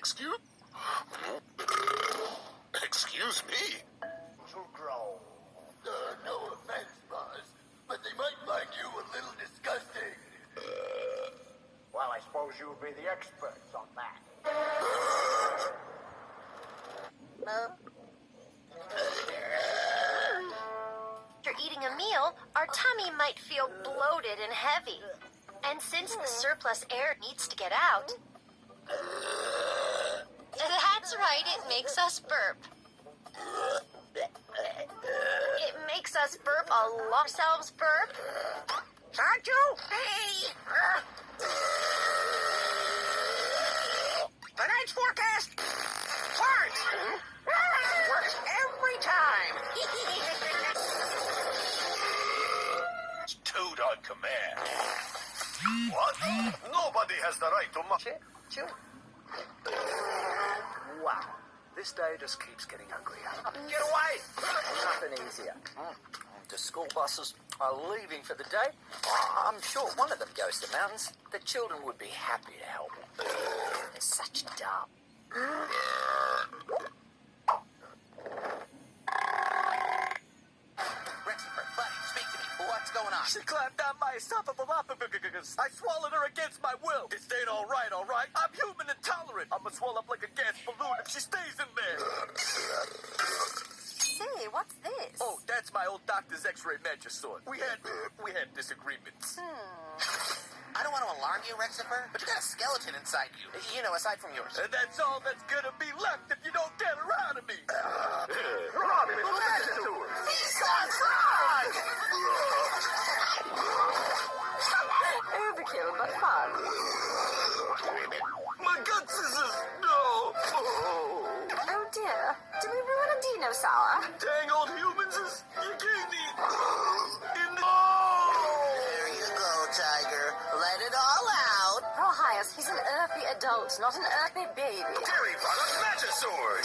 Excuse? Excuse me? To grow. No offense, boss, but they might find you a little disgusting. Well, I suppose you would be the experts on that. After eating a meal, our tummy might feel bloated and heavy. And since the surplus air needs to get out, that's right, it makes us burp. It makes us burp a lot. Ourselves burp. Sancho? Hey! Tonight's forecast? Fart! Works every time. Toad on command. What? Nobody has the right to Chill. Wow. This day just keeps getting uglier. Get away! Nothing easier. The school buses are leaving for the day. I'm sure one of them goes to the mountains. The children would be happy to help. They're such dumb. Rexford, buddy, speak to me. What's going on? She climbed down my esophagus. I swallowed her against my will. It stayed all right. I'm human and tolerant. I'ma swell up like a gas balloon if she stays in there. Say, what's this? Oh, that's my old doctor's X-ray magic sword. We had disagreements. I don't want to alarm you, Rexford, but you got a skeleton inside you. You know, aside from yours. And that's all that's gonna be left if you don't get her out of me. Robin, it's magic to her. He's on frog! Overkill, but fun. My gut scissors! No! Oh dear, did we ruin a dinosaur? Dang old humans! You gave me in the... There you go, Tiger. Let it all out. Rohias, he's an earthy adult, not an earthy baby. Terry brought a magic sword.